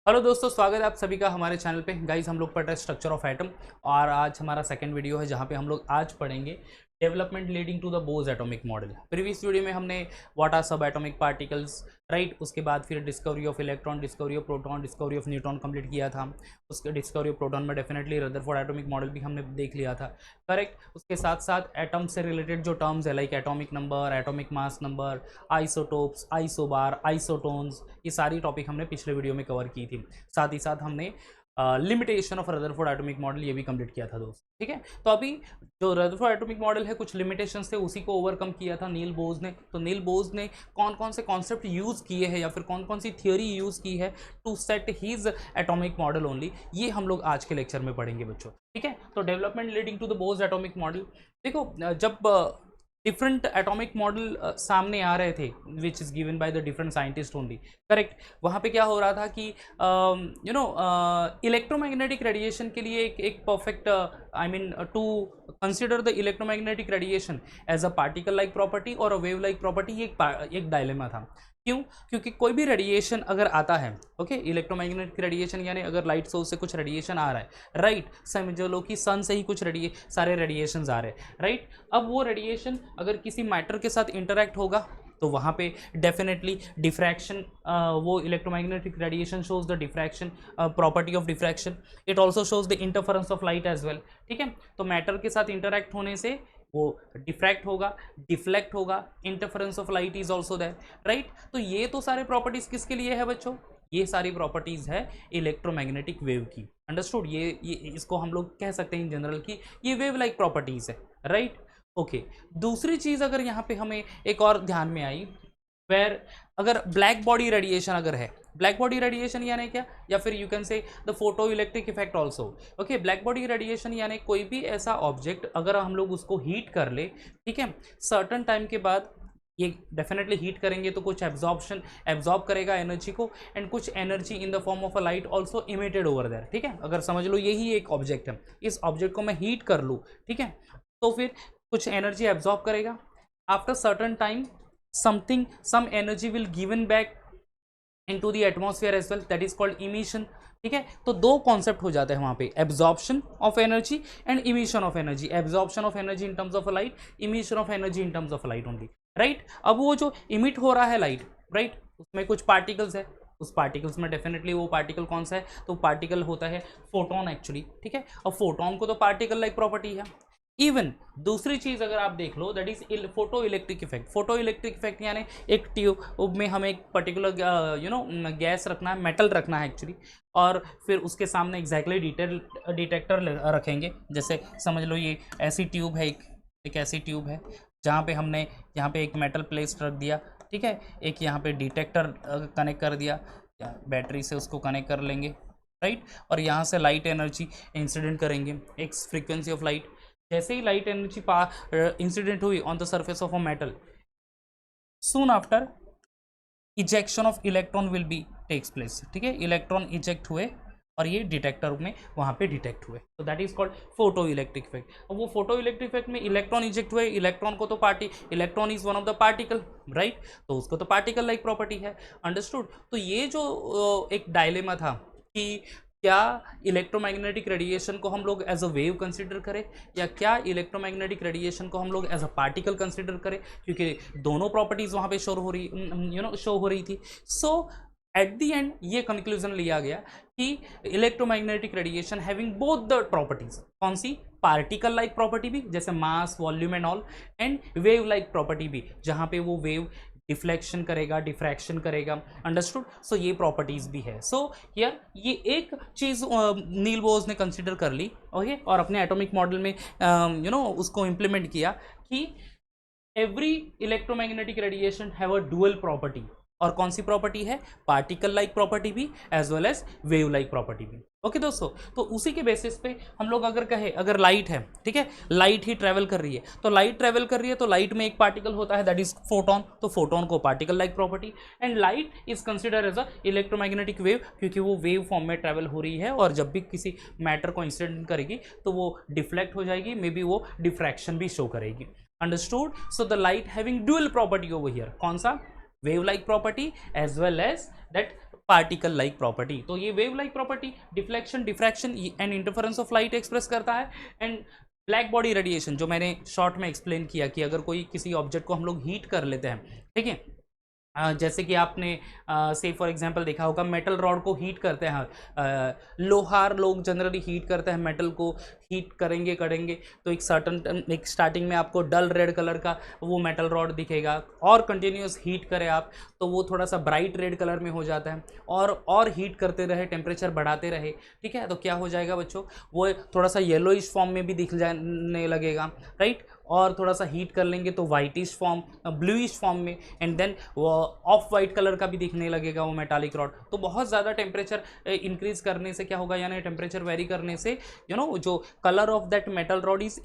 Hello दोस्तों, स्वागत है आप सभी का हमारे चैनल पे। गाइस, हम लोग पढ़ रहे हैं स्ट्रक्चर ऑफ एटम और आज हमारा सेकंड वीडियो है जहाँ पे हम लोग आज पढ़ेंगे development leading to the Bohr's atomic model. Previous video में हमने व्हाट आर सब एटॉमिक पार्टिकल्स, राइट, उसके बाद फिर discovery of electron, discovery of proton, discovery of neutron complete किया था। उसके डिस्कवरी ऑफ प्रोटॉन में डेफिनेटली रदरफोर्ड एटॉमिक मॉडल भी हमने देख लिया था, करेक्ट। उसके साथ साथ एटम से रिलेटेड जो टर्म्स है like atomic number, atomic mass number, isotopes, isobar, isotones, ये सारी टॉपिक हमने पिछले वीडियो में कवर की थी। साथ ही साथ हमने limitation of Rutherford atomic model ये भी कंप्लीट किया था दोस्त, ठीक है। तो अभी जो रदरफोर्ड एटॉमिक मॉडल है, कुछ लिमिटेशंस थे, उसी को ओवरकम किया था नील बोज ने। तो नील बोज ने कौन कौन से कॉन्सेप्ट यूज़ किए हैं या फिर कौन कौन सी थियोरी यूज़ की है to set his atomic model only, ये हम लोग आज के लेक्चर में पढ़ेंगे बच्चों, ठीक है। तो development leading to the Bohr's atomic model, देखो जब डिफरेंट एटॉमिक मॉडल सामने आ रहे थे which is given by the different scientist only, correct. वहाँ पे क्या हो रहा था कि इलेक्ट्रोमैग्नेटिक रेडिएशन के लिए एक perfect I mean to consider the electromagnetic radiation as a particle like property और अ वेव लाइक प्रॉपर्टी, ये एक डायलेमा था। क्यों? क्योंकि कोई भी रेडिएशन अगर आता है, ओके, इलेक्ट्रोमैग्नेटिक रेडिएशन यानी अगर लाइट सोर्स से कुछ रेडिएशन आ रहा है, राइट, समझ लो कि सन से ही कुछ सारे रेडिएशंस आ रहे हैं, राइट। अब वो रेडिएशन अगर किसी मैटर के साथ इंटरेक्ट होगा तो वहाँ पे डेफिनेटली डिफ्रैक्शन, वो electromagnetic radiation shows the diffraction property of diffraction, it also shows the interference of light as well, ठीक है। तो मैटर के साथ इंटरेक्ट होने से वो डिफ्रैक्ट होगा, डिफ्लेक्ट होगा, interference of light is also that, right. तो ये तो सारे प्रॉपर्टीज किसके लिए है बच्चों? ये सारी प्रॉपर्टीज है इलेक्ट्रोमैग्नेटिक वेव की, अंडरस्टूड। ये इसको हम लोग कह सकते हैं इन जनरल कि ये वेव लाइक प्रॉपर्टीज है, राइट, ओके। दूसरी चीज अगर यहाँ पे हमें एक और ध्यान में आई, वेर अगर ब्लैक बॉडी रेडिएशन अगर है, ब्लैक बॉडी रेडिएशन यानी क्या, या फिर you can say the photo electric effect also, okay. Black body radiation यानी कोई भी ऐसा ऑब्जेक्ट अगर हम लोग उसको हीट कर ले, ठीक है, सर्टन टाइम के बाद ये डेफिनेटली हीट करेंगे तो कुछ एब्जॉर्ब करेगा एनर्जी को, एंड कुछ energy in the form of a light also emitted over there, ठीक है। अगर समझ लो यही एक ऑब्जेक्ट है, इस ऑब्जेक्ट को मैं हीट कर लूँ, ठीक है, तो फिर कुछ एनर्जी एब्जॉर्ब करेगा, after certain time some energy will given back into the atmosphere as well, that is called emission, ठीक है। तो दो कॉन्सेप्ट हो जाते हैं वहाँ पे, absorption of energy and emission of energy, absorption of energy in terms of light, emission of energy in terms of light only, right. अब वो जो इमिट हो रहा है लाइट, राइट, उसमें कुछ पार्टिकल्स है, उस पार्टिकल्स में डेफिनेटली वो पार्टिकल कौन सा है, तो पार्टिकल होता है फोटोन एक्चुअली, ठीक है। और फोटोन को तो पार्टिकल लाइक प्रॉपर्टी है। इवन दूसरी चीज अगर आप देख लो, that is photo electric effect. Photo electric effect यानी एक ट्यूब में हमें एक पर्टिकुलर गैस रखना है, मेटल रखना है एक्चुअली, और फिर उसके सामने एग्जैक्टली डिटेक्टर रखेंगे। जैसे समझ लो ये ऐसी ट्यूब है, एक ऐसी ट्यूब है जहाँ पे हमने यहाँ पे एक मेटल प्लेट रख दिया, ठीक है, एक यहाँ पे डिटेक्टर कनेक्ट कर दिया, बैटरी से उसको कनेक्ट कर लेंगे, राइट, और यहाँ से लाइट एनर्जी इंसिडेंट करेंगे, एक फ्रीक्वेंसी ऑफ लाइट। जैसे ही लाइट एनर्जी इंसिडेंट हुई on the surface of a metal, soon after ejection of electron will be takes place, ठीक है, इलेक्ट्रॉन इजेक्ट हुए और ये डिटेक्टर में वहाँ पे डिटेक्ट हुए, तो that is called photo electric effect. और वो फोटो इलेक्ट्रिक इफेक्ट में इलेक्ट्रॉन इजेक्ट हुए, इलेक्ट्रॉन को तो electron is one of the particle, right, तो उसको तो पार्टिकल लाइक प्रॉपर्टी है, अंडरस्टूड। तो ये जो एक डायलेमा था कि क्या इलेक्ट्रोमैग्नेटिक रेडिएशन को हम लोग एज अ वेव कंसिडर करें या क्या इलेक्ट्रोमैग्नेटिक रेडिएशन को हम लोग एज अ पार्टिकल कंसिडर करें, क्योंकि दोनों प्रॉपर्टीज वहाँ पे शो हो रही थी। सो एट द एंड ये कंक्लूजन लिया गया कि electromagnetic radiation having both the properties, कौन सी, पार्टिकल लाइक प्रॉपर्टी भी जैसे mass, volume and all, and wave like property भी जहाँ पे वो वेव डिफ्लेक्शन करेगा, डिफ्रैक्शन करेगा, अंडरस्टूड। सो ये प्रॉपर्टीज भी है। सो हियर ये एक चीज नील बोज ने कंसिडर कर ली, ओके, और अपने एटॉमिक मॉडल में उसको इम्प्लीमेंट किया कि every electromagnetic radiation have a dual property, और कौन सी प्रॉपर्टी है, पार्टिकल लाइक प्रॉपर्टी भी as well as wave like property भी, ओके दोस्तों। तो उसी के बेसिस पे हम लोग अगर कहे, अगर लाइट है, ठीक है, लाइट ही ट्रेवल कर रही है, तो लाइट ट्रेवल कर रही है तो लाइट में एक पार्टिकल होता है दैट इज फोटोन, तो फोटोन को particle like property, and light is consider as a electromagnetic wave क्योंकि वो वेव फॉर्म में ट्रेवल हो रही है, और जब भी किसी मैटर को इंसिडेंट करेगी तो वो डिफ्लेक्ट हो जाएगी, मे बी वो डिफ्रैक्शन भी शो करेगी, understood. So the light having dual property over here, कौन सा, wave like property as well as that particle like property. तो ये wave like property deflection, diffraction and interference of light express करता है। And black body radiation जो मैंने short में explain किया कि अगर कोई किसी ऑब्जेक्ट को हम लोग हीट कर लेते हैं, ठीक है, जैसे कि आपने से फॉर एग्जांपल देखा होगा मेटल रॉड को हीट करते हैं, लोहार लोग जनरली हीट करते हैं मेटल को, हीट करेंगे तो एक सर्टन एक स्टार्टिंग में आपको डल रेड कलर का वो मेटल रॉड दिखेगा, और कंटिन्यूस हीट करें आप तो वो थोड़ा सा ब्राइट रेड कलर में हो जाता है, और हीट करते रहे, टेम्परेचर बढ़ाते रहे, ठीक है, तो क्या हो जाएगा बच्चों, वो थोड़ा सा येलोइश फॉर्म में भी दिख जाने लगेगा, राइट, और थोड़ा सा हीट कर लेंगे तो वाइटिश फॉर्म, ब्लूइश फॉर्म में, एंड देन वो ऑफ वाइट कलर का भी दिखने लगेगा वो मेटालिक रॉड। तो बहुत ज़्यादा टेम्परेचर इंक्रीज करने से क्या होगा, यानी टेम्परेचर वेरी करने से जो colour of that metal rod is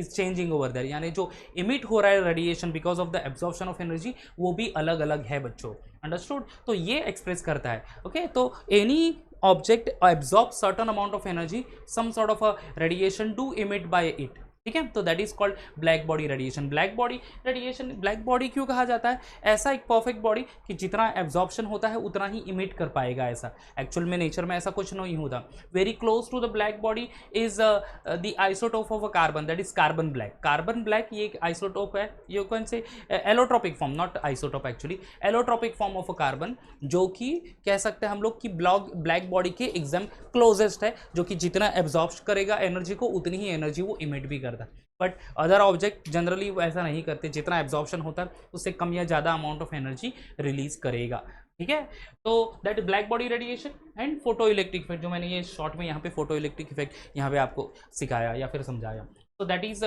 changing over there, यानी जो इमिट हो रहा है radiation because of the absorption of energy वो भी अलग अलग है बच्चों, अंडरस्टूड। तो ये एक्सप्रेस करता है, ओके। तो any object absorb certain amount of energy, some sort of a radiation do emit by it, ठीक है, तो that is called black body radiation. Black body radiation, black body क्यों कहा जाता है, ऐसा एक परफेक्ट बॉडी कि जितना एब्जॉर्प्शन होता है उतना ही इमिट कर पाएगा, ऐसा एक्चुअल में नेचर में ऐसा कुछ नहीं होता। Very close to the black body is the isotope of a carbon, that is carbon black. Carbon black ये एक आइसोटोप है, ये कौन से allotropic form, not isotope actually, allotropic form of a carbon, जो कि कह सकते हैं हम लोग कि ब्लैक बॉडी के एकदम क्लोजेस्ट है, जो कि जितना एब्जॉर्ब करेगा एनर्जी को उतनी ही एनर्जी वो इमिट भी करता है। बट अदर ऑब्जेक्ट जनरली वो ऐसा नहीं करते, जितना एब्जॉर्प्शन होता है उससे कम या ज़्यादा अमाउंट ऑफ एनर्जी रिलीज करेगा, ठीक है। तो that black body radiation and photo electric effect, जो मैंने ये शॉर्ट में यहाँ पे फोटो इलेक्ट्रिक इफेक्ट यहाँ पे आपको सिखाया या फिर समझाया। तो दैट इज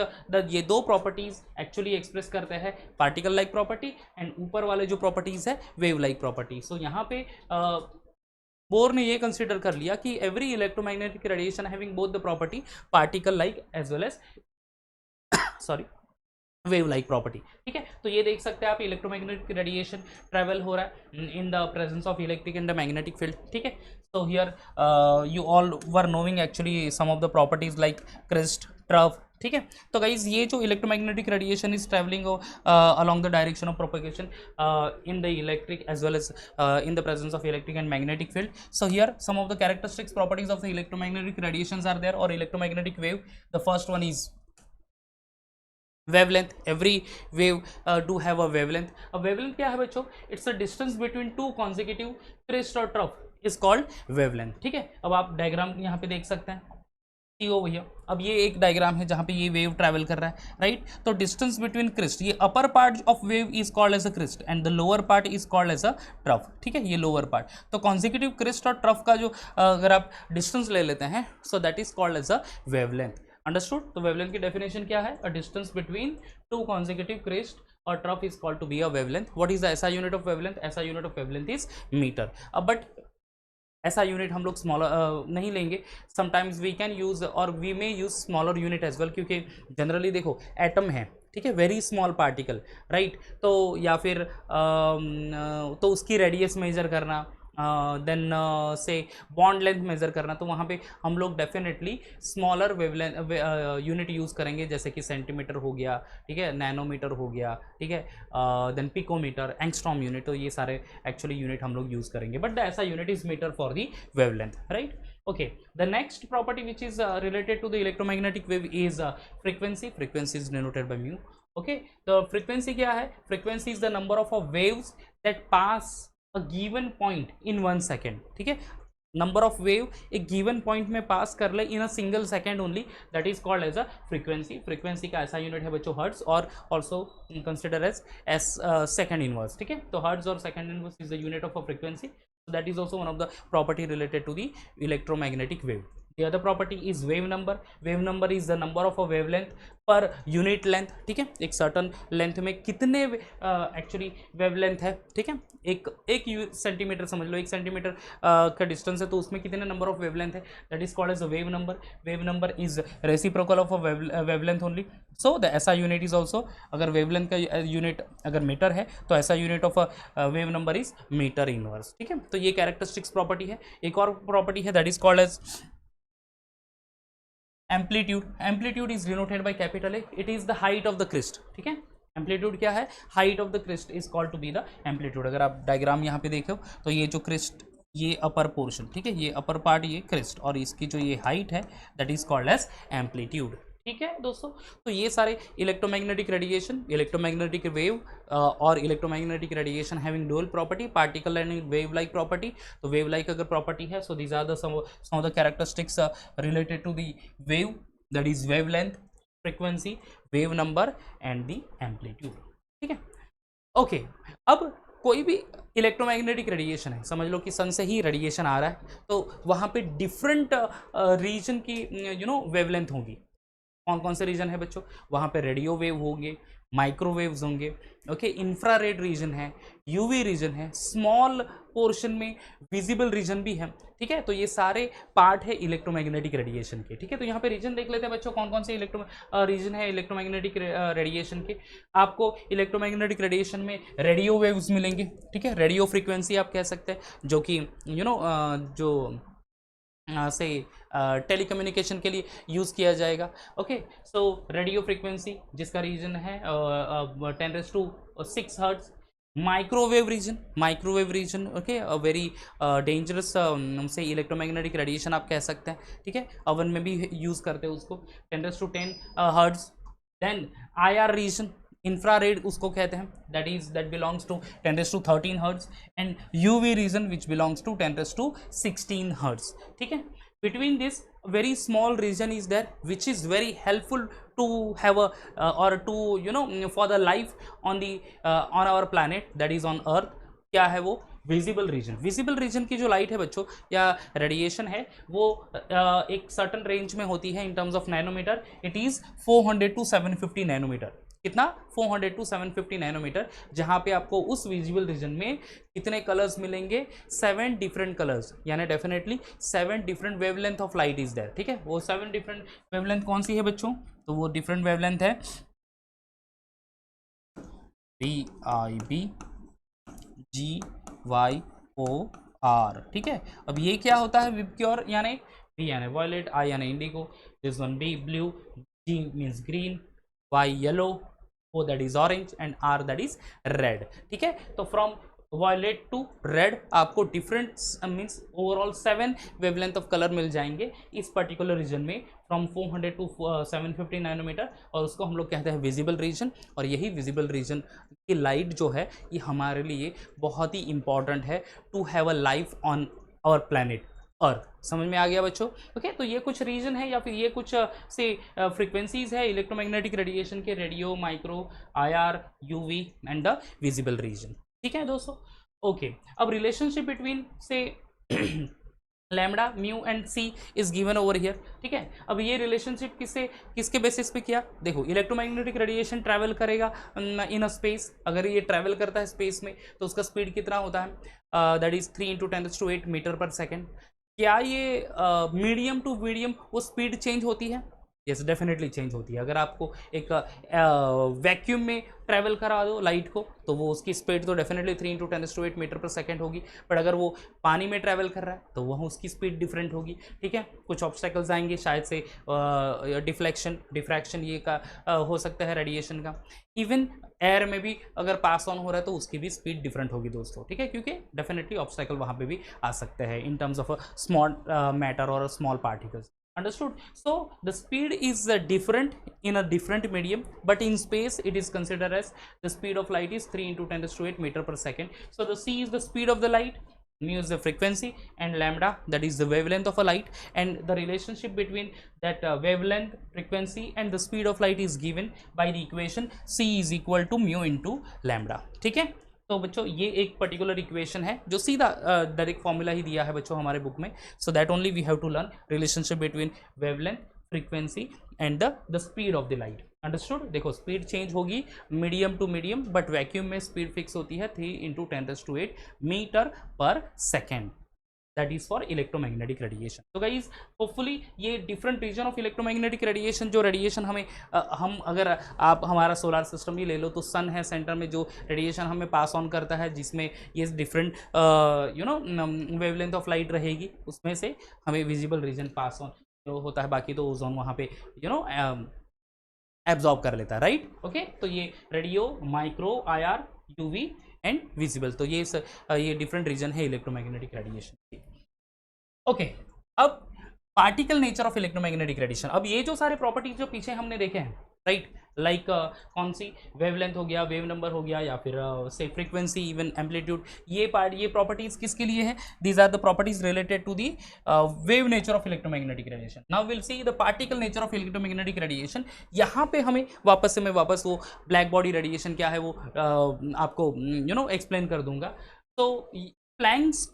ये दो प्रॉपर्टीज एक्चुअली एक्सप्रेस करते हैं पार्टिकल लाइक प्रॉपर्टी एंड ऊपर वाले जो प्रॉपर्टीज है वेव लाइक प्रॉपर्टी। सो यहाँ पे बोर ने ये कंसिडर कर लिया कि every electromagnetic radiation having both the property particle like as well as sorry wave like property, ठीक है। तो ये देख सकते हैं आप इलेक्ट्रोमैग्नेटिक रेडिएशन ट्रेवल हो रहा है in the presence of electric and the magnetic field, ठीक है। So here you all were knowing actually some of the properties like crest, trough, ठीक है। तो गाइज ये जो electromagnetic radiation is travelling along the direction of propagation in the electric as well as in the presence of electric and magnetic field. So here some of the characteristics properties of the electromagnetic radiations are there, or electromagnetic wave. The first one is wavelength. Every wave do have a wavelength. A wavelength क्या है बच्चों, it's a distance between two consecutive crest or trough is called wavelength, ठीक है। अब आप diagram यहाँ पे देख सकते हैं, भैया, अब ये एक डायग्राम है जहाँ पे ये वेव ट्रैवल कर रहा है, राइट। तो डिस्टेंस बिटवीन क्रिस्ट, ये upper part of wave is called as a crest and the lower part is called as a trough, ठीक है, ये लोअर पार्ट। तो कॉन्जिक्यूटिव क्रिस्ट और ट्रफ का जो अगर आप डिस्टेंस ले लेते हैं, so that is called as a wavelength, understood. तो वेवलेंथ की डेफिनेशन क्या है, a distance between two consecutive crest और trough is called to be a wavelength. What is the SI unit of wavelength, SI unit of wavelength is metre. अब but SI unit हम लोग smaller नहीं लेंगे, sometimes we can use और we may use smaller unit as well, क्योंकि generally देखो atom है, ठीक है, वेरी स्मॉल पार्टिकल, राइट। तो या फिर तो उसकी रेडियस मेजर करना, देन से बॉन्ड लेंथ मेज़र करना, तो वहाँ पे हम लोग definitely smaller wavelength unit use करेंगे, जैसे कि सेंटीमीटर हो गया, ठीक है, नैनोमीटर हो गया, ठीक है, देन पिकोमीटर, एंगस्ट्रॉम यूनिट, तो ये सारे एक्चुअली यूनिट हम लोग यूज़ करेंगे, but SI unit is metre for the wavelength, right. Okay, the next property which is related to the electromagnetic wave is frequency. Frequency is denoted by mu. Okay, the frequency क्या है, frequency is the number of waves that pass a given point in 1 second, ठीक है। Number of wave एक given point में pass कर ले in a single second only, that is called as a frequency. Frequency का ऐसा unit है बच्चों हर्ट्ज, और also consider as second inverse, ठीक है। तो हर्ट्ज और second inverse is the unit of a frequency, so that is also one of the property related to the electromagnetic wave. The other property is wave number. Wave number is the number of a wavelength per unit length, ठीक है। एक certain length में कितने actually wavelength है, ठीक है, एक centimetre समझ लो, 1 सेंटीमीटर का डिस्टेंस है, तो उसमें कितने नंबर ऑफ वेवलेंथ है, that is called as a wave number. Wave number is reciprocal of a wavelength only, so the SI unit is also, अगर वेवलेंथ का यूनिट अगर मीटर है तो SI unit of a wave number is metre inverse, ठीक है। तो ये characteristics property है। एक और प्रॉपर्टी है that is called as amplitude. Amplitude is denoted by capital A, it is the height of the crest, ठीक है। एम्पलीट्यूड क्या है, height of the crest is called to be the amplitude. अगर आप डायग्राम यहाँ पे देखो तो ये जो क्रिस्ट ये अपर पोर्शन, ठीक है, ये अपर पार्ट, ये क्रेस्ट, और इसकी जो ये हाइट है that is called as amplitude. ठीक है दोस्तों, तो ये सारे इलेक्ट्रोमैग्नेटिक रेडिएशन, इलेक्ट्रोमैग्नेटिक वेव और electromagnetic radiation having dual property, particle and wave like property. तो वेव लाइक अगर प्रॉपर्टी है, so these are the some of the characteristics related to the wave, that is wavelength, frequency, wave number and the amplitude. ठीक है, okay. अब कोई भी electromagnetic radiation है, समझ लो कि सन से ही रेडिएशन आ रहा है, तो वहाँ पे डिफरेंट रीजन की वेवलेंथ होगी। कौन कौन से रीजन है बच्चों? वहाँ पे रेडियो वेव होंगे, माइक्रोवेव्स होंगे, ओके, इंफ्रारेड रीजन है, यूवी रीजन है, स्मॉल पोर्शन में विजिबल रीजन भी है। ठीक है, तो ये सारे पार्ट है इलेक्ट्रोमैग्नेटिक रेडिएशन के। ठीक है, तो यहाँ पे रीजन देख लेते हैं बच्चों, कौन कौन से रीजन है इलेक्ट्रोमैग्नेटिक रेडिएशन के। आपको इलेक्ट्रोमैग्नेटिक रेडिएशन में रेडियो वेव्स मिलेंगे, ठीक है, रेडियो फ्रीक्वेंसी आप कह सकते हैं, जो कि जो से टेलीकम्युनिकेशन के लिए यूज़ किया जाएगा। ओके, सो रेडियो फ्रीक्वेंसी जिसका रीजन है 10⁶ hertz. Microwave region, okay, very dangerous से इलेक्ट्रोमैग्नेटिक रेडिएशन आप कह सकते हैं। ठीक है, ओवन में भी यूज़ करते हैं उसको, 10⁻10 hertz. Then IR region, infrared उसको कहते हैं, that belongs to 10⁻13 hertz, and UV region which belongs to 10⁻16 hertz. ठीक है, between this very small region is there which is very helpful to have a or to for the life on the on our planet, that is on earth. क्या है वो? Visible region की जो light है बच्चों या radiation है वो एक सर्टन रेंज में होती है in terms of nanometre. It is 400 to 750 nanometre. कितना? 400 to 750 नैनोमीटर, जहाँ पे आपको उस विजिबल रीजन में कितने कलर्स मिलेंगे? 7 डिफरेंट कलर्स, यानी definitely 7 different wavelength of light is there. ठीक है, वो 7 डिफरेंट वेवलेंथ कौन सी है बच्चों? तो वो डिफरेंट वेवलेंथ है VIB GYOR। ठीक है, अब ये क्या होता है? विबग्योर यानी V यानी वॉयलेट, I यानी Indigo, this one B blue, G means green, Y yellow, O that is orange and R that is red। ठीक है, तो फ्रॉम वॉयलेट टू रेड आपको different means overall 7 wavelength of colour मिल जाएंगे इस particular region में, from 400 to 750 nanometre, और उसको हम लोग कहते हैं विजिबल रीजन। और यही विजिबल रीजन की लाइट जो है ये हमारे लिए बहुत ही इंपॉर्टेंट है to have a life on our planet Earth. समझ में आ गया बच्चों? ओके, तो ये कुछ रीजन है या फिर ये कुछ से फ्रीक्वेंसीज है इलेक्ट्रोमैग्नेटिक रेडिएशन के, radio, micro, IR, UV and the visible region. ठीक है दोस्तों, ओके। अब relationship between say lambda, mu and c is given over here. ठीक है, अब ये रिलेशनशिप किसके बेसिस पे किया? देखो, इलेक्ट्रोमैग्नेटिक रेडिएशन ट्रैवल करेगा इन अ स्पेस। अगर ये ट्रैवल करता है स्पेस में तो उसका स्पीड कितना होता है? That is 3 × 10⁸ metre per second. क्या ये मीडियम टू मीडियम वो स्पीड चेंज होती है? यस, डेफिनेटली चेंज होती है। अगर आपको एक वैक्यूम में ट्रैवल करा दो लाइट को तो वो उसकी स्पीड तो डेफिनेटली 3 × 10⁸ मीटर पर सेकेंड होगी, पर अगर वो पानी में ट्रैवल कर रहा है तो वहाँ उसकी स्पीड डिफरेंट होगी। ठीक है, कुछ ऑब्स्टेकल्स आएंगे, शायद से डिफ्रैक्शन ये का हो सकता है रेडिएशन का। इवन एयर में भी अगर पास ऑन हो रहा है तो उसकी भी स्पीड डिफरेंट होगी दोस्तों। ठीक है, क्योंकि डेफिनेटली ऑब्स्टेकल वहाँ पे भी आ सकते हैं in terms of small matter और small particles. Understood? So the speed is different in a different medium, but in space it is considered as the speed of light is 3 × 10⁸ meter per second. So the c is the speed of the light, mu is the frequency, and lambda that is the wavelength of a light, and the relationship between that wavelength, frequency and the speed of light is given by the equation c is equal to mu into lambda। ठीक है, तो बच्चों ये एक particular equation है जो सीधा direct formula ही दिया है बच्चों हमारे बुक में। So that only we have to learn relationship between wavelength, frequency and the speed of the light. Understood? देखो, स्पीड चेंज होगी medium to medium, but vacuum में स्पीड फिक्स होती है 3 × 10⁸ metre per second. That is for electromagnetic radiation. तो guys hopefully ये different region of electromagnetic radiation, जो radiation हमें हम अगर आप हमारा सोलर सिस्टम ही ले लो तो सन है सेंटर में, जो रेडिएशन हमें पास ऑन करता है जिसमें ये डिफरेंट वेवलेंथ ऑफ लाइट रहेगी, उसमें से हमें विजिबल रीजन पास ऑन होता है, बाकी तो ओजोन वहाँ पे एब्जॉर्ब कर लेता है, राइट? ओके, तो ये radio, micro, IR, UV and visible. तो ये डिफरेंट रीजन है इलेक्ट्रोमैग्नेटिक रेडिएशन के। ओके, अब particle nature of electromagnetic radiation. अब ये जो सारे प्रॉपर्टीज जो पीछे हमने देखे हैं, राइट, लाइक कौन सी, वेवलेंथ हो गया, वेव नंबर हो गया, या फिर से फ्रीक्वेंसी, इवन एम्पलीट्यूड, ये प्रॉपर्टीज किसके लिए है? These are the properties related to the wave nature of electromagnetic radiation. Now will see the particle nature of electromagnetic radiation. यहाँ पे हमें वापस वो ब्लैक बॉडी रेडिएशन क्या है वो आपको एक्सप्लेन कर दूंगा। तो planks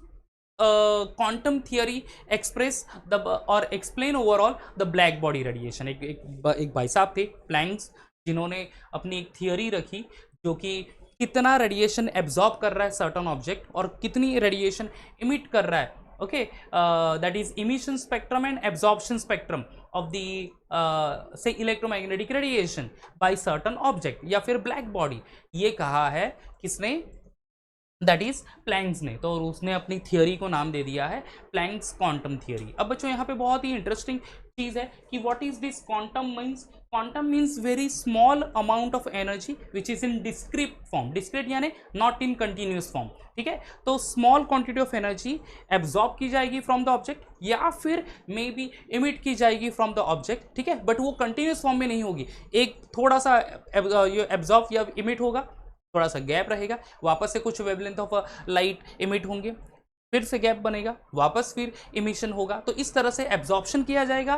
quantum theory express the or explain overall the black body radiation। एक भाई साहब थे प्लैंक्स, जिन्होंने अपनी एक थियोरी रखी जो कि कितना रेडिएशन एब्जॉर्ब कर रहा है सर्टन ऑब्जेक्ट और कितनी रेडिएशन इमिट कर रहा है। Okay, that is emission spectrum and absorption spectrum of the से electromagnetic radiation by certain object या फिर ब्लैक बॉडी। ये कहा है किसने? दैट इज प्लैंक्स ने। तो उसने अपनी थियोरी को नाम दे दिया है प्लैंक्स क्वांटम थियोरी। अब बच्चों यहाँ पे बहुत ही इंटरेस्टिंग चीज़ है कि what is this quantum means. Quantum means very small amount of energy which is in discrete form, discrete यानी नॉट इन कंटिन्यूस फॉर्म, ठीक है। तो small quantity of energy absorb की जाएगी फ्रॉम द ऑब्जेक्ट या फिर मे बी इमिट की जाएगी फ्रॉम द ऑब्जेक्ट, ठीक है, बट वो कंटिन्यूस फॉर्म में नहीं होगी। एक थोड़ा सा एब्जॉर्ब या इमिट होगा, थोड़ा सा गैप रहेगा, वापस से कुछ वेवलेंथ ऑफ लाइट इमिट होंगे, फिर से गैप बनेगा, वापस फिर इमिशन होगा। तो इस तरह से एब्जॉर्प्शन किया जाएगा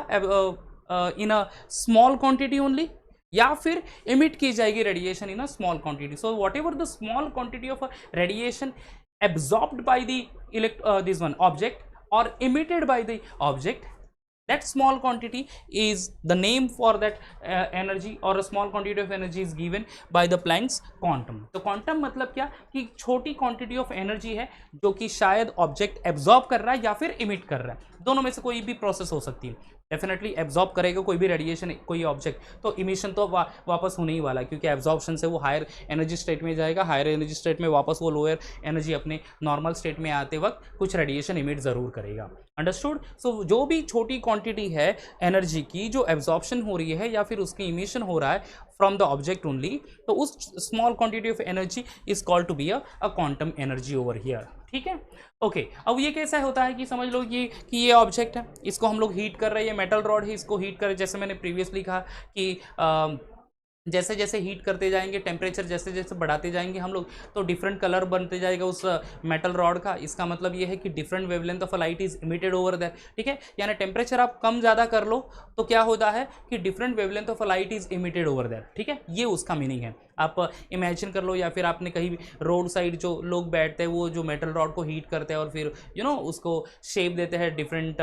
in a small quantity only, या फिर इमिट की जाएगी radiation in a small quantity. So whatever the small quantity of radiation absorbed by the this one object और emitted by the object, that small quantity is the name for that energy, or a small quantity of energy is given by the Planck's quantum। तो quantum मतलब क्या कि छोटी quantity of energy है जो कि शायद ऑब्जेक्ट एब्जॉर्ब कर रहा है या फिर इमिट कर रहा है, दोनों में से कोई भी प्रोसेस हो सकती है। डेफिनेटली एब्जॉर्ब करेगा कोई भी रेडिएशन कोई ऑब्जेक्ट, तो इमिशन तो वापस होने ही वाला है, क्योंकि एब्जॉर्प्शन से वो हायर एनर्जी स्टेट में जाएगा, हायर एनर्जी स्टेट में वापस वो लोअर एनर्जी अपने नॉर्मल स्टेट में आते वक्त कुछ रेडिएशन इमिट ज़रूर करेगा। अंडरस्टूड। सो जो भी छोटी क्वांटिटी है एनर्जी की जो एब्जॉर्प्शन हो रही है या फिर उसकी इमिशन हो रहा है फ्रॉम द ऑब्जेक्ट ओनली, तो उस small quantity of energy is called to be a quantum energy over here, ठीक है। ओके, अब ये कैसा होता है कि समझ लो कि ये ऑब्जेक्ट है, इसको हम लोग हीट कर रहे हैं, ये मेटल रॉड है, इसको हीट कर रहे हैं। जैसे मैंने प्रीवियसली कहा कि जैसे जैसे हीट करते जाएंगे, टेम्परेचर जैसे जैसे बढ़ाते जाएंगे हम लोग, तो डिफरेंट कलर बनते जाएगा उस मेटल रॉड का। इसका मतलब ये है कि different wavelength of light is emitted over that, ठीक है। यानी टेम्परेचर आप कम ज़्यादा कर लो तो क्या होता है कि different wavelength of light is emitted over that, ठीक है। ये उसका मीनिंग है। आप इमेजिन कर लो, या फिर आपने कहीं रोड साइड जो लोग बैठते हैं वो जो मेटल रॉड को हीट करते हैं और फिर उसको शेप देते हैं डिफरेंट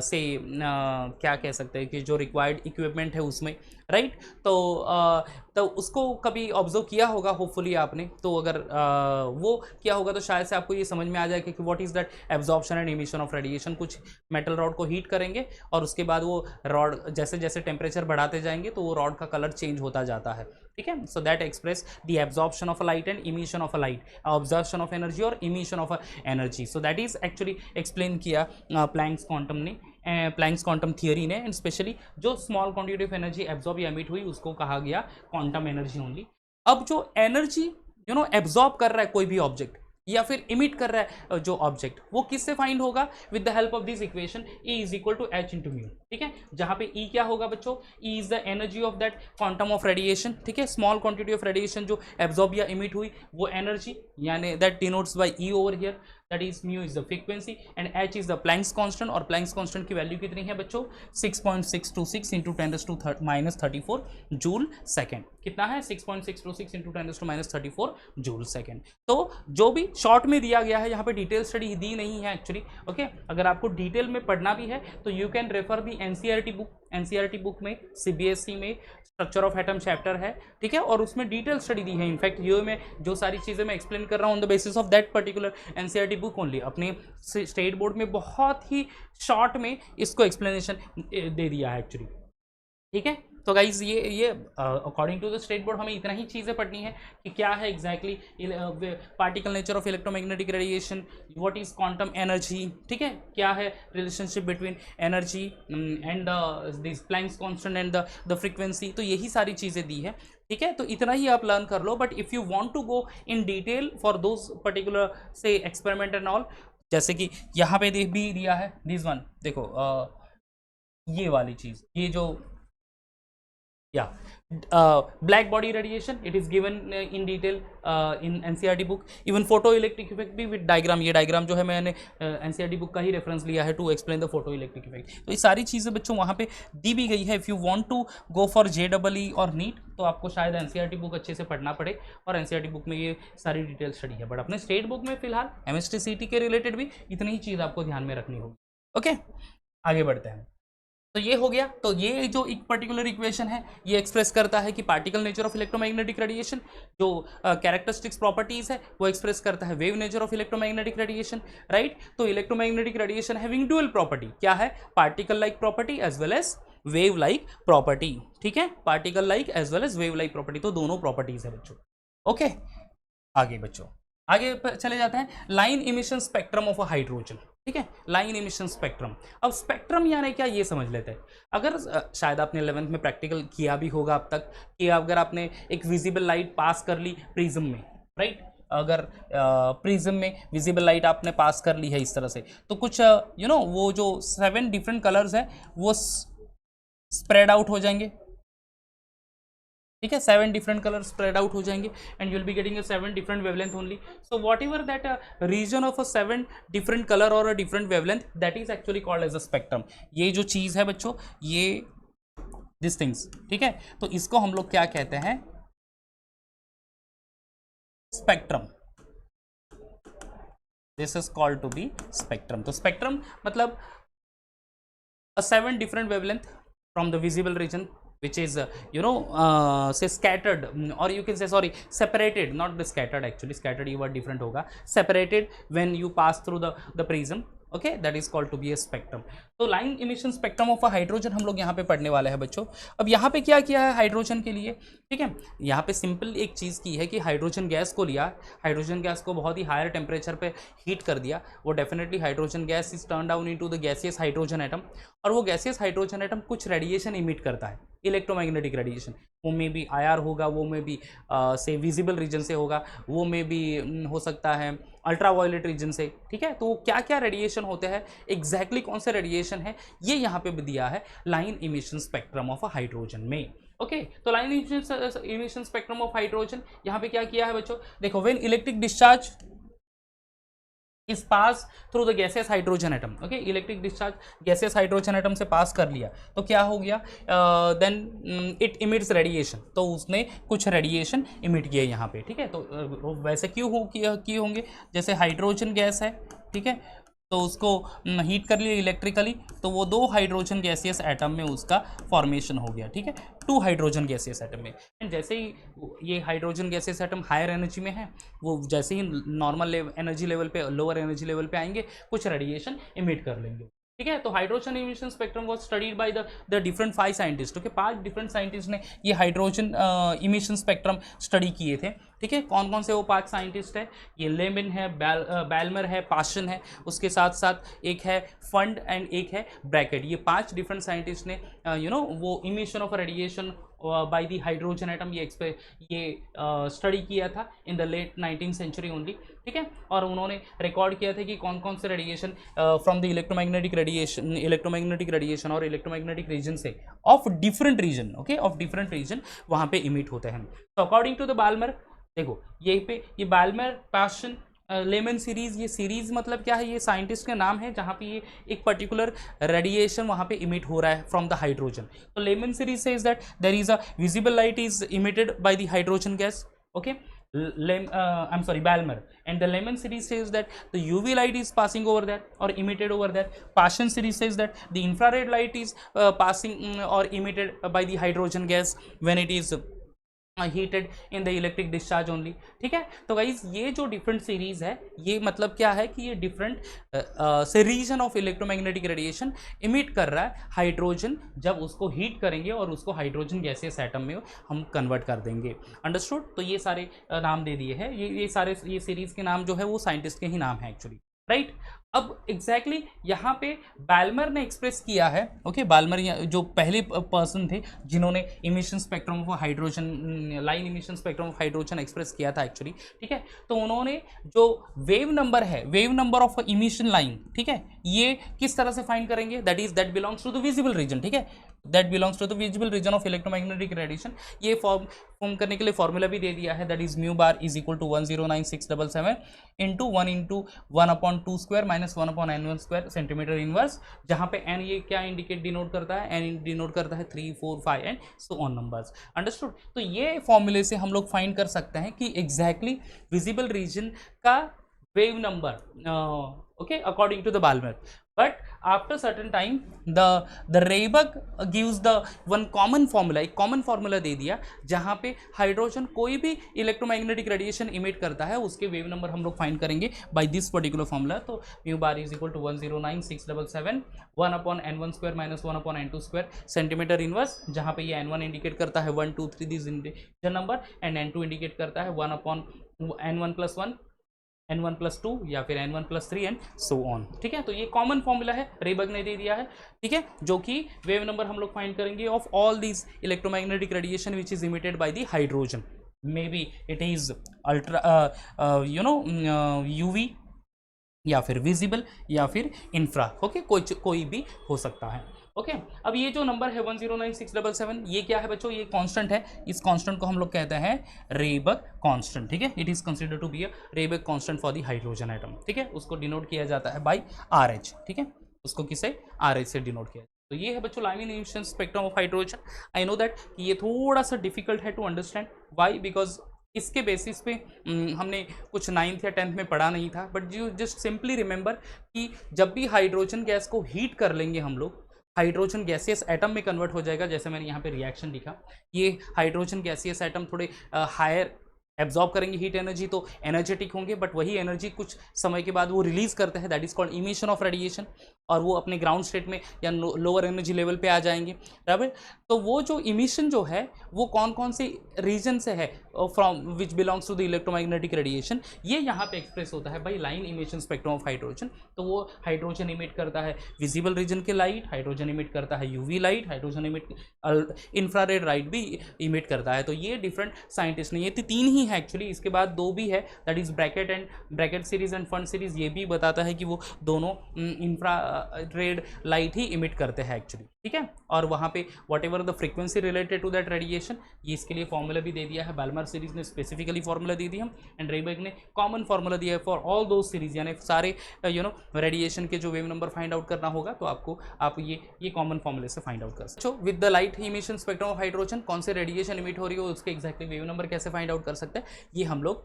से क्या कह सकते हैं कि जो रिक्वायर्ड इक्विपमेंट है उसमें, राइट। तो उसको कभी ऑब्जर्व किया होगा होपफुली आपने। तो अगर वो किया होगा तो शायद से आपको ये समझ में आ जाएगा कि what is that absorption and emission of radiation. कुछ मेटल रॉड को हीट करेंगे और उसके बाद वो रॉड जैसे जैसे टेम्परेचर बढ़ाते जाएंगे तो वो रॉड का कलर चेंज होता जाता है, ठीक है। So that express the absorption of a light and emission of a light, absorption of energy और emission of energy. So that is actually explain किया प्लैंक्स क्वांटम ने, प्लैंक्स क्वांटम थियरी ने, and specially जो small quantity of energy absorb या emit हुई उसको कहा गया क्वांटम एनर्जी ओनली। अब जो एनर्जी एब्जॉर्ब कर रहा है कोई भी ऑब्जेक्ट या फिर इमिट कर रहा है जो ऑब्जेक्ट, वो किससे फाइंड होगा? With the help of this equation E is equal to H into mu, ठीक है। जहां पे E क्या होगा बच्चों? E is the energy of that quantum of radiation, ठीक है। स्मॉल क्वांटिटी ऑफ रेडिएशन जो एब्जॉर्ब या इमिट हुई वो एनर्जी, यानी that denotes by E over here, that is mu is the frequency and h is the Planck's constant. और Planck's constant की value कितनी है बच्चों? 6.626 इंटू 10⁻³ जूल सेकेंड। कितना है? 6.626 इंटू 10⁻³ जूल सेकेंड। तो जो भी शॉर्ट में दिया गया है, यहाँ पे डिटेल स्टडी दी नहीं है एक्चुअली, ओके। अगर आपको डिटेल में पढ़ना भी है तो you can refer the NCERT book. NCERT book में सीबीएसई में स्ट्रक्चर ऑफ एटम चैप्टर है, ठीक है, और उसमें डिटेल स्टडी दी है। इनफैक्ट ये में जो सारी चीज़ें मैं एक्सप्लेन कर रहा हूँ on the basis of that particular NCERT book only. अपने स्टेट बोर्ड में बहुत ही शॉर्ट में इसको एक्सप्लेनेशन दे दिया है एक्चुअली, ठीक है। तो गाइज ये according to the state board हमें इतना ही चीज़ें पढ़नी है कि क्या है exactly particle nature of electromagnetic radiation, what is quantum energy, ठीक है, क्या है relationship between energy and this Planck's constant and the frequency. तो यही सारी चीज़ें दी है। ठीक है, तो इतना ही आप लर्न कर लो, but if you want to go in detail for those particular से एक्सपेरिमेंट एंड ऑल, जैसे कि यहाँ पे देख भी दिया है दिस वन, देखो ये वाली चीज़, ये जो या black body radiation, it is given in detail in NCERT book. Even photoelectric effect भी with diagram, ये diagram जो है मैंने NCERT book का ही रेफरेंस लिया है to explain the photoelectric effect. तो ये सारी चीज़ें बच्चों वहाँ पे दी भी गई है. If you want to go for JEE और NEET तो आपको शायद NCERT book अच्छे से पढ़ना पड़े, और NCERT book में ये सारी डिटेल स्टडी है, बट अपने स्टेट बुक में फिलहाल MST CT के रिलेटेड भी इतनी ही चीज़ आपको ध्यान में रखनी होगी. ओके, आगे बढ़ते हैं. तो ये हो गया. तो ये जो एक पर्टिकुलर इक्वेशन है ये एक्सप्रेस करता है कि particle nature of electromagnetic radiation, जो कैरेक्टरिस्टिक्स प्रॉपर्टीज है वो एक्सप्रेस करता है wave nature of electromagnetic radiation, right. तो electromagnetic radiation having dual property, क्या है, particle like property as well as wave like property. ठीक है, particle like as well as wave like property, तो दोनों प्रॉपर्टीज है बच्चों. ओके, आगे बच्चों आगे चले जाते हैं. Line emission spectrum of a hydrogen. ठीक है, लाइन इमिशन स्पेक्ट्रम. अब स्पेक्ट्रम यानी क्या ये समझ लेते हैं. अगर शायद आपने 11th में प्रैक्टिकल किया भी होगा अब तक, कि अगर आपने एक विजिबल लाइट पास कर ली प्रिज्म में, राइट, अगर प्रिज्म में विजिबल लाइट आपने पास कर ली है इस तरह से, तो कुछ वो जो 7 डिफरेंट कलर्स है वो स्प्रेड आउट हो जाएंगे. ठीक है, 7 डिफरेंट कलर स्प्रेड आउट हो जाएंगे and you will be getting 7 different wavelength only. So whatever that region of a 7 different colour और a different wavelength, that is actually called as a spectrum. ये जो चीज़ है बच्चों, ये this things, ठीक है, तो इसको हम लोग क्या कहते हैं, spectrum. This is called to be spectrum. तो स्पेक्ट्रम मतलब 7 different wavelength from the visible region which is say scattered, or you can say, sorry, separated, not the scattered, actually scattered ये word different होगा, separated when you pass through the prism. Okay, that is called to be a spectrum. तो line emission spectrum of a hydrogen हम लोग यहाँ पे पढ़ने वाले हैं बच्चों. अब यहाँ पे क्या किया है हाइड्रोजन के लिए, ठीक है, यहाँ पे सिंपल एक चीज़ की है कि हाइड्रोजन गैस को लिया, हाइड्रोजन गैस को बहुत ही हायर टेम्परेचर पे हीट कर दिया. वो definitely hydrogen gas is turn down into the gaseous hydrogen atom, और वो गैसियस हाइड्रोजन एटम कुछ रेडिएशन इमिट करता है, इलेक्ट्रोमैग्नेटिक रेडिएशन. वो में भी IR होगा, वो में भी से विजिबल रीजन से होगा, वो में भी हो सकता है अल्ट्रावायलेट रीजन से. ठीक है, तो क्या क्या रेडिएशन होते हैं, एग्जैक्टली कौन से रेडिएशन है, ये यहाँ पे भी दिया है line emission spectrum of a hydrogen में. ओके, तो line emission spectrum of hydrogen यहाँ पे क्या किया है बच्चों, देखो, व्हेन इलेक्ट्रिक डिस्चार्ज इस pass through the gaseous hydrogen atom. Okay, electric discharge gaseous hydrogen atom से पास कर लिया तो क्या हो गया, देन इट इमिट्स रेडिएशन. तो उसने कुछ रेडिएशन इमिट किए यहाँ पे. ठीक है, तो वैसे क्यों किए होंगे, जैसे हाइड्रोजन गैस है, ठीक है, तो उसको हीट कर लिया इलेक्ट्रिकली, तो वो 2 हाइड्रोजन गैसियस एटम में उसका फॉर्मेशन हो गया. ठीक है, 2 हाइड्रोजन गैसियस एटम में. एंड जैसे ही ये hydrogen gaseous atom higher energy में है, वो जैसे ही नॉर्मल एनर्जी लेवल पे, लोअर एनर्जी लेवल पे आएंगे, कुछ रेडिएशन इमिट कर लेंगे. ठीक है, तो hydrogen emission spectrum was studied by the different 5 scientist. Okay, 5 different scientist ने ये हाइड्रोजन इमिशन स्पेक्ट्रम स्टडी किए थे. ठीक है, कौन कौन से वो 5 साइंटिस्ट है, ये लेमिन है, बैल्मर है, पाशन है, उसके साथ साथ एक है फंड एंड एक है ब्रैकेट. ये 5 डिफरेंट साइंटिस्ट ने वो emission of radiation by the hydrogen atom ये स्टडी किया था in the late 19th century only. ठीक है, और उन्होंने रिकॉर्ड किया था कि कौन कौन से radiation from the electromagnetic radiation और इलेक्ट्रोमैग्नेटिक रीजन से of different region, okay, of different region वहाँ पे इमिट होते हैं. तो अकॉर्डिंग टू द बाल्मर, देखो यही पे ये बाल्मर, पाशन, लेमन सीरीज, ये सीरीज मतलब क्या है, ये साइंटिस्ट के नाम है जहाँ पे ये एक पर्टिकुलर रेडिएशन वहाँ पे इमिट हो रहा है फ्रॉम द हाइड्रोजन. तो Lyman series says that there is a visible light is emitted by the hydrogen gas. Okay, Balmer, and the Lemon series says that the UV light is passing over there or emitted over there. Paschen series says that the infrared light is passing or emitted by the hydrogen gas when it is heated in the electric discharge only. ठीक है, तो guys ये जो different series है, ये मतलब क्या है कि ये different region of electromagnetic radiation emit कर रहा है हाइड्रोजन, जब उसको हीट करेंगे और उसको हाइड्रोजन गैसियस एटम में हम कन्वर्ट कर देंगे. अंडरस्टूड. तो ये सारे नाम दे दिए हैं, ये सीरीज के नाम जो है वो साइंटिस्ट के ही नाम है एक्चुअली, राइट. अब एग्जैक्टली यहाँ पे बाल्मर ने एक्सप्रेस किया है, ओके, बाल्मर जो पहले पर्सन थे जिन्होंने emission spectrum of hydrogen, line emission spectrum of hydrogen express किया था एक्चुअली, ठीक है। तो उन्होंने जो वेव नंबर है, wave number of emission line, ठीक है, ये किस तरह से फाइंड करेंगे, that belongs to the visible region, ठीक है, that belongs to the visible region of electromagnetic radiation. ये फॉर्म करने के लिए फॉर्मूला भी दे दिया है, that is mu bar is equal to 109677 into 1/2 square minus 1/n1 square centimetre inverse, जहाँ पे n ये क्या इंडिकेट डिनोट करता है, n डिनोट करता है 3, 4, 5 and so on numbers, understood. तो ये फॉर्मूले से हम लोग फाइंड कर सकते हैं कि एग्जैक्टली विजिबल रीजन का wave number, okay, according to the Balmer. But after certain time the Rayberg gives the one common formula, एक common formula दे दिया जहाँ पे हाइड्रोजन कोई भी इलेक्ट्रोमैग्नेटिक रेडिएशन इमिट करता है उसके वेव नंबर हम लोग फाइंड करेंगे बाय दिस पर्टिकुलर फॉर्मूला। तो mu bar is equal to 109677 1/n1 square minus 1/n2 square centimetre inverse, जहाँ पे ये n1 इंडिकेट करता है 1, 2, 3 this indication number, and n2 indicate करता है 1/n1+1 n1+2 या फिर n1+3 एंड सो ऑन, ठीक है। तो ये कॉमन फॉर्मूला है, रेबर्ग ने दे दिया है, ठीक है, जो कि वेव नंबर हम लोग फाइंड करेंगे of all these electromagnetic radiation which is emitted by the hydrogen, may be it is ultra UV या फिर विजिबल या फिर इंफ्रा, ओके, कोई भी हो सकता है, ओके। अब ये जो नंबर है 109677 ये क्या है बच्चों, ये कांस्टेंट है, इस कांस्टेंट को हम लोग कहते हैं रेबर्ग कांस्टेंट, ठीक है। It is considered to be a Rydberg constant for the hydrogen atom, ठीक है, उसको डिनोट किया जाता है बाय RH, ठीक है, उसको किसे RH से डिनोट किया। तो ये है बच्चों line emission spectrum of hydrogen. I know that ये थोड़ा सा डिफिकल्ट है टू अंडरस्टैंड, वाई, बिकॉज इसके बेसिस पे हमने कुछ 9th या 10th में पढ़ा नहीं था, but you just simply remember कि जब भी हाइड्रोजन गैस को हीट कर लेंगे हम लोग, हाइड्रोजन गैसियस एटम में कन्वर्ट हो जाएगा, जैसे मैंने यहाँ पे रिएक्शन लिखा, ये हाइड्रोजन गैसियस एटम थोड़े हायर एब्जॉर्ब करेंगे हीट एनर्जी, तो एनर्जेटिक होंगे, बट वही एनर्जी कुछ समय के बाद वो रिलीज करते हैं, that is called emission of radiation, और वो अपने ग्राउंड स्टेट में या लोअर एनर्जी लेवल पे आ जाएंगे, बराबर। तो वो जो इमिशन जो है वो कौन कौन से रीजन से है, from which belongs to the electromagnetic radiation, ये यहाँ पे एक्सप्रेस होता है by line emission spectrum of hydrogen. तो वो हाइड्रोजन इमिट करता है विजिबल रीजन के लाइट, हाइड्रोजन इमिट करता है UV light, hydrogen emit infrared light भी इमिट करता है। तो ये डिफरेंट साइंटिस्ट ने, ये 3 ही है एक्चुअली, इसके बाद 2 भी है, that is Brackett series end fund series, ये भी बताता है कि वो दोनों इंफ्रारेड लाइट ही इमिट करते हैं एक्चुअली, ठीक है। और वहाँ पे whatever the frequency related to that radiation, ये इसके लिए फॉर्मूला भी दे दिया है, बाल्मर सीरीज ने स्पेसिफिकली फॉर्मूला दे दी हम, एंड रेबर्ग ने कॉमन फॉर्मूला दिया है फॉर ऑल दो सीरीज, यानी सारे रेडिएशन के जो वेव नंबर फाइंड आउट करना होगा तो आपको आप ये कॉमन फॉर्मूले से फाइंड आउट कर सकते हो। With the light emission spectrum of hydrogen कौन से रेडिएशन इमिट हो रही हो उसके एक्जैक्टली वेव नंबर कैसे फाइंड आउट कर सकते हैं, ये हम लोग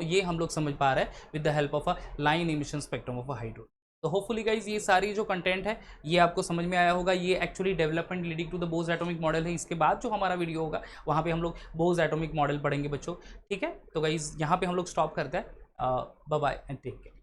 ये हम लोग समझ पा रहे हैं with the help of a line emission spectrum of a hydrogen. तो होपफुली गाइज ये सारी जो कंटेंट है ये आपको समझ में आया होगा। ये actually development leading to the Bohr's atomic model है। इसके बाद जो हमारा वीडियो होगा वहाँ पे हम लोग बोज एटॉमिक मॉडल पढ़ेंगे बच्चों, ठीक है। तो गाइज यहाँ पे हम लोग स्टॉप करते हैं, bye bye and take care.